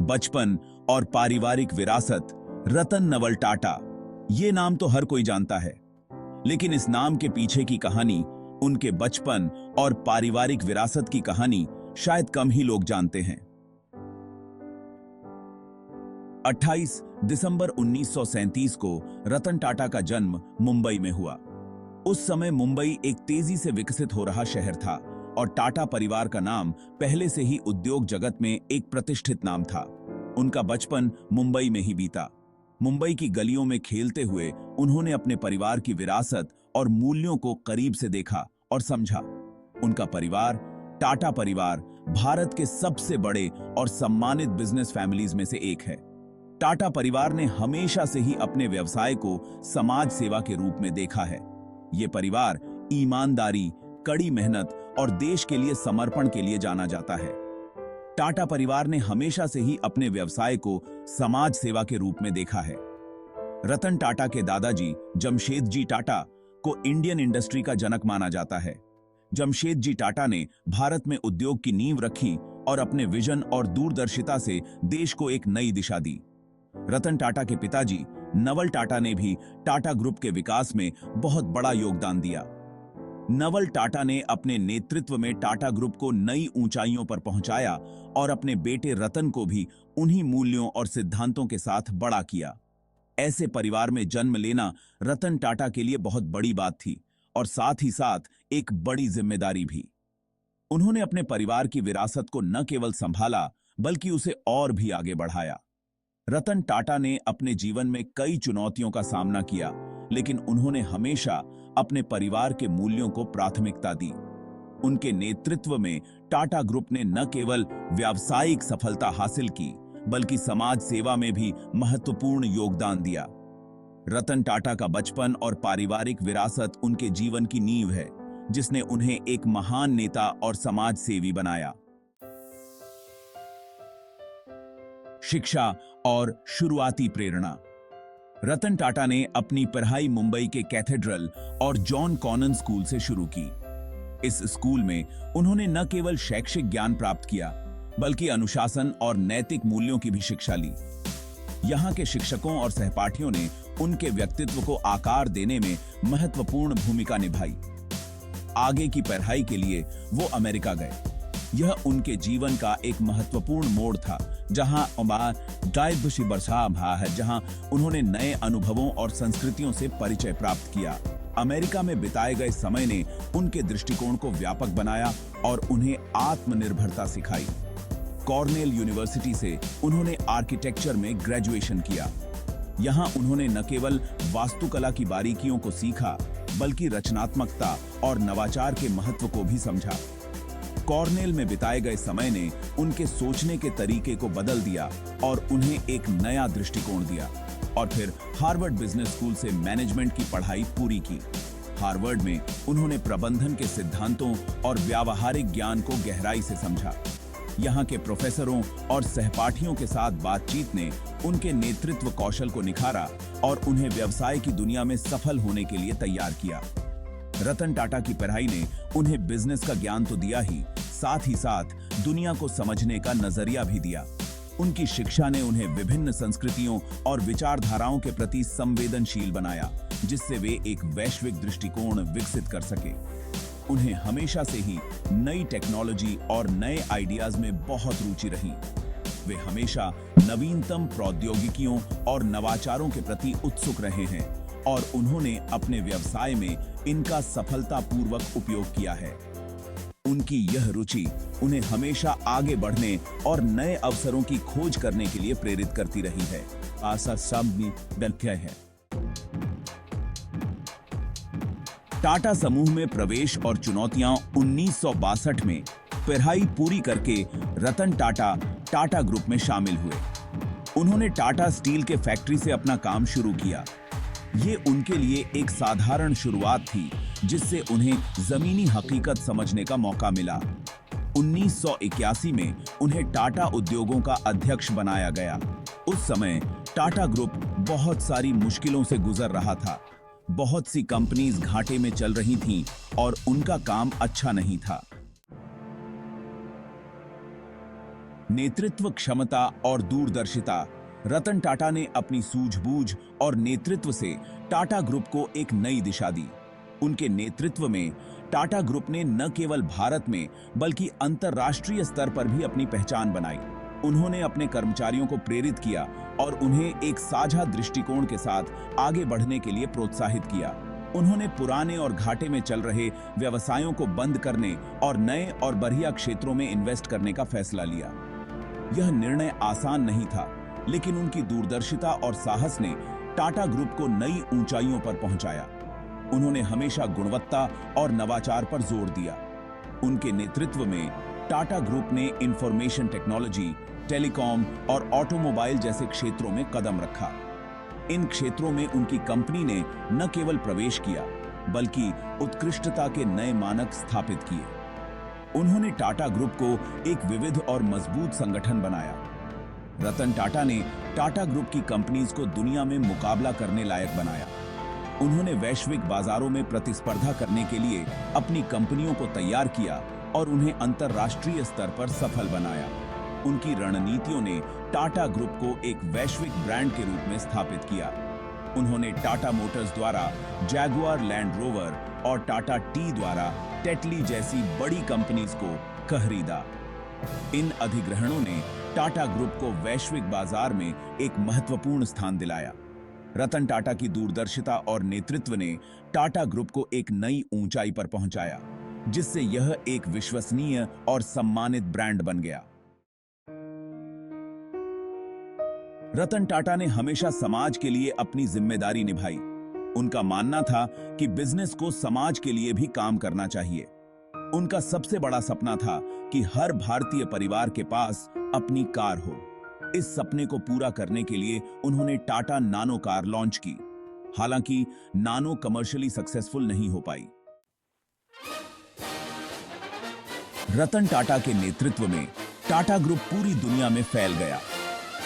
बचपन और पारिवारिक विरासत रतन नवल टाटा। ये नाम तो हर कोई जानता है, लेकिन इस नाम के पीछे की कहानी, उनके बचपन और पारिवारिक विरासत की कहानी शायद कम ही लोग जानते हैं। 28 दिसंबर 1937 को रतन टाटा का जन्म मुंबई में हुआ। उस समय मुंबई एक तेजी से विकसित हो रहा शहर था और टाटा परिवार का नाम पहले से ही उद्योग जगत में एक प्रतिष्ठित नाम था। उनका बचपन मुंबई में ही बीता। मुंबई की गलियों में खेलते हुए उन्होंने अपने परिवार की विरासत और मूल्यों को करीब से देखा और समझा। उनका परिवार, टाटा परिवार, भारत के सबसे बड़े और सम्मानित बिजनेस फैमिलीज में से एक है। टाटा परिवार ने हमेशा से ही अपने व्यवसाय को समाज सेवा के रूप में देखा है। ये परिवार ईमानदारी, कड़ी मेहनत और देश के लिए समर्पण के लिए जाना जाता है। टाटा परिवार ने हमेशा से ही अपने व्यवसाय को समाज सेवा के रूप में देखा है। रतन टाटा के दादाजी जमशेदजी टाटा को इंडियन इंडस्ट्री का जनक माना जाता है। जमशेदजी टाटा ने भारत में उद्योग की नींव रखी और अपने विजन और दूरदर्शिता से देश को एक नई दिशा दी। रतन टाटा के पिताजी नवल टाटा ने भी टाटा ग्रुप के विकास में बहुत बड़ा योगदान दिया। नवल टाटा ने अपने नेतृत्व में टाटा ग्रुप को नई ऊंचाइयों पर पहुंचाया और अपने बेटे रतन को भी उन्हीं मूल्यों और सिद्धांतों के साथ बड़ा किया। ऐसे परिवार में जन्म लेना रतन टाटा के लिए बहुत बड़ी बात थी और साथ ही साथ एक बड़ी जिम्मेदारी भी। उन्होंने अपने परिवार की विरासत को न केवल संभाला बल्कि उसे और भी आगे बढ़ाया। रतन टाटा ने अपने जीवन में कई चुनौतियों का सामना किया, लेकिन उन्होंने हमेशा अपने परिवार के मूल्यों को प्राथमिकता दी। उनके नेतृत्व में टाटा ग्रुप ने न केवल व्यावसायिक सफलता हासिल की बल्कि समाज सेवा में भी महत्वपूर्ण योगदान दिया। रतन टाटा का बचपन और पारिवारिक विरासत उनके जीवन की नींव है, जिसने उन्हें एक महान नेता और समाज सेवी बनाया। शिक्षा और शुरुआती प्रेरणा। रतन टाटा ने अपनी पढ़ाई मुंबई के कैथेड्रल और जॉन कॉनन स्कूल से शुरू की। इस स्कूल में उन्होंने न केवल शैक्षिक ज्ञान प्राप्त किया बल्कि अनुशासन और नैतिक मूल्यों की भी शिक्षा ली। यहाँ के शिक्षकों और सहपाठियों ने उनके व्यक्तित्व को आकार देने में महत्वपूर्ण भूमिका निभाई। आगे की पढ़ाई के लिए वो अमेरिका गए। यह उनके जीवन का एक महत्वपूर्ण मोड़ था, जहां उन्होंने नए अनुभवों और संस्कृतियों से परिचय प्राप्त किया। अमेरिका में बिताए गए समय ने उनके दृष्टिकोण को व्यापक बनाया और उन्हें आत्मनिर्भरता सिखाई। कॉर्नेल यूनिवर्सिटी से उन्होंने आर्किटेक्चर में ग्रेजुएशन किया। यहाँ उन्होंने न केवल वास्तुकला की बारीकियों को सीखा बल्कि रचनात्मकता और नवाचार के महत्व को भी समझा। कॉर्नेल में बिताए गए समय ने उनके सोचने के तरीके को बदल दिया और उन्हें एक नया दृष्टिकोण दिया। और फिर हार्वर्ड बिजनेस स्कूल से मैनेजमेंट की पढ़ाई पूरी की। हार्वर्ड में उन्होंने प्रबंधन के सिद्धांतों और व्यावहारिक ज्ञान को गहराई से समझा। यहाँ के प्रोफेसरों और सहपाठियों के साथ बातचीत ने उनके नेतृत्व कौशल को निखारा और उन्हें व्यवसाय की दुनिया में सफल होने के लिए तैयार किया। रतन टाटा की पढ़ाई ने उन्हें बिजनेस का ज्ञान तो दिया ही, साथ ही साथ दुनिया को समझने का नजरिया भी दिया। उनकी शिक्षा ने उन्हें विभिन्न संस्कृतियों और विचारधाराओं के प्रति संवेदनशील बनाया, जिससे वे एक वैश्विक दृष्टिकोण विकसित कर सके। उन्हें हमेशा से ही नई टेक्नोलॉजी और नए आइडियाज में बहुत रुचि रही। वे हमेशा नवीनतम प्रौद्योगिकियों और नवाचारों के प्रति उत्सुक रहे हैं और उन्होंने अपने व्यवसाय में इनका सफलतापूर्वक उपयोग किया है। उनकी यह रुचि उन्हें हमेशा आगे बढ़ने और नए अवसरों की खोज करने के लिए प्रेरित करती रही है। आशा सब में व्यक्त है। टाटा समूह में प्रवेश और चुनौतियां। 1962 में पढ़ाई पूरी करके रतन टाटा टाटा ग्रुप में शामिल हुए। उन्होंने टाटा स्टील के फैक्ट्री से अपना काम शुरू किया। ये उनके लिए एक साधारण शुरुआत थी, जिससे उन्हें जमीनी हकीकत समझने का मौका मिला। 1981 में उन्हें टाटा उद्योगों का अध्यक्ष बनाया गया। उस समय टाटा ग्रुप बहुत सारी मुश्किलों से गुजर रहा था। बहुत सी कंपनीज घाटे में चल रही थीं और उनका काम अच्छा नहीं था। नेतृत्व क्षमता और दूरदर्शिता। रतन टाटा ने अपनी सूझबूझ और नेतृत्व से टाटा ग्रुप को एक नई दिशा दी। उनके नेतृत्व में टाटा ग्रुप ने न केवल भारत में बल्कि अंतर्राष्ट्रीय स्तर पर भी अपनी पहचान बनाई। उन्होंने अपने कर्मचारियों को प्रेरित किया और उन्हें एक साझा दृष्टिकोण के साथ आगे बढ़ने के लिए प्रोत्साहित किया। उन्होंने पुराने और घाटे में चल रहे व्यवसायों को बंद करने और नए और बढ़िया क्षेत्रों में इन्वेस्ट करने का फैसला लिया। यह निर्णय आसान नहीं था, लेकिन उनकी दूरदर्शिता और साहस ने टाटा ग्रुप को नई ऊंचाइयों पर पहुंचाया। उन्होंने हमेशा गुणवत्ता और नवाचार पर जोर दिया। उनके नेतृत्व में टाटा ग्रुप ने इंफॉर्मेशन टेक्नोलॉजी, टेलीकॉम और ऑटोमोबाइल जैसे क्षेत्रों में कदम रखा। इन क्षेत्रों में उनकी कंपनी ने न केवल प्रवेश किया, बल्कि उत्कृष्टता के नए मानक स्थापित किए। उन्होंने टाटा ग्रुप को एक विविध और मजबूत संगठन बनाया। रतन टाटा ने टाटा ग्रुप की कंपनीज को दुनिया में मुकाबला करने लायक बनाया। उन्होंने वैश्विक बाजारों में प्रतिस्पर्धा करने के लिए अपनी कंपनियों को तैयार किया और उन्हें अंतर्राष्ट्रीय स्तर पर सफल बनाया। उनकी रणनीतियों ने टाटा ग्रुप को एक वैश्विक ब्रांड के रूप में स्थापित किया। उन्होंने टाटा मोटर्स द्वारा जैगुआर लैंड रोवर और टाटा टी द्वारा टेटली जैसी बड़ी कंपनीज को खरीदा। इन अधिग्रहणों ने टाटा ग्रुप को वैश्विक बाजार में एक महत्वपूर्ण स्थान दिलाया। रतन टाटा की दूरदर्शिता और नेतृत्व ने टाटा ग्रुप को एक नई ऊंचाई पर पहुंचाया, जिससे यह एक विश्वसनीय और सम्मानित ब्रांड बन गया। रतन टाटा ने हमेशा समाज के लिए अपनी जिम्मेदारी निभाई। उनका मानना था कि बिजनेस को समाज के लिए भी काम करना चाहिए। उनका सबसे बड़ा सपना था कि हर भारतीय परिवार के पास अपनी कार हो। इस सपने को पूरा करने के लिए उन्होंने टाटा नानो कार लॉन्च की। हालांकि नानो कमर्शियली सक्सेसफुल नहीं हो पाई। रतन टाटा के नेतृत्व में टाटा ग्रुप पूरी दुनिया में फैल गया।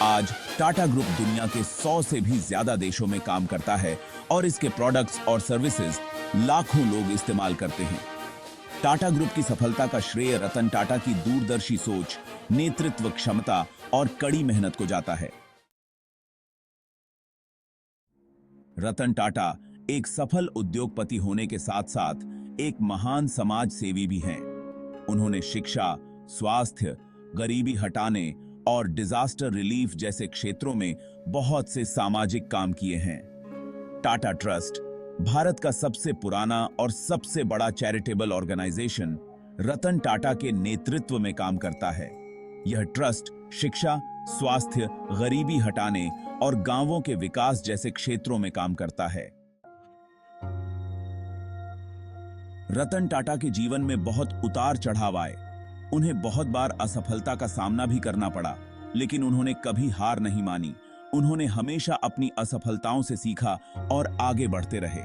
आज टाटा ग्रुप दुनिया के 100 से भी ज्यादा देशों में काम करता है और इसके प्रोडक्ट्स और सर्विसेज लाखों लोग इस्तेमाल करते हैं। टाटा ग्रुप की सफलता का श्रेय रतन टाटा की दूरदर्शी सोच, नेतृत्व क्षमता और कड़ी मेहनत को जाता है। रतन टाटा एक सफल उद्योगपति होने के साथ-साथ एक महान समाज सेवी भी हैं। उन्होंने शिक्षा, स्वास्थ्य, गरीबी हटाने और डिजास्टर रिलीफ जैसे क्षेत्रों में बहुत से सामाजिक काम किए हैं। टाटा ट्रस्ट, भारत का सबसे पुराना और सबसे बड़ा चैरिटेबल ऑर्गेनाइजेशन, रतन टाटा के नेतृत्व में काम करता है। यह ट्रस्ट शिक्षा, स्वास्थ्य, गरीबी हटाने और गांवों के विकास जैसे क्षेत्रों में काम करता है। रतन टाटा के जीवन में बहुत उतार चढ़ाव आए। उन्हें बहुत बार असफलता का सामना भी करना पड़ा, लेकिन उन्होंने कभी हार नहीं मानी। उन्होंने हमेशा अपनी असफलताओं से सीखा और आगे बढ़ते रहे।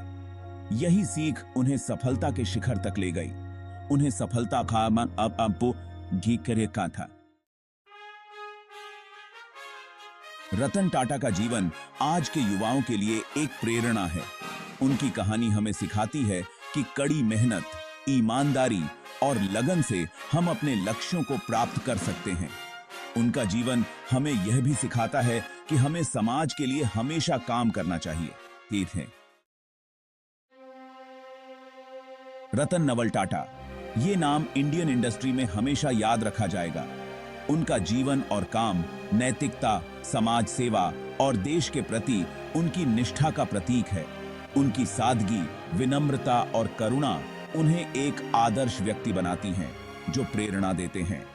यही सीख उन्हें सफलता के शिखर तक ले गई। उन्हें सफलता था। रतन टाटा का जीवन आज के युवाओं के लिए एक प्रेरणा है। उनकी कहानी हमें सिखाती है कि कड़ी मेहनत, ईमानदारी और लगन से हम अपने लक्ष्यों को प्राप्त कर सकते हैं। उनका जीवन हमें यह भी सिखाता है कि हमें समाज के लिए हमेशा काम करना चाहिए। ठीक है। रतन नवल टाटा, ये नाम इंडियन इंडस्ट्री में हमेशा याद रखा जाएगा। उनका जीवन और काम नैतिकता, समाज सेवा और देश के प्रति उनकी निष्ठा का प्रतीक है। उनकी सादगी, विनम्रता और करुणा उन्हें एक आदर्श व्यक्ति बनाती हैं, जो प्रेरणा देते हैं।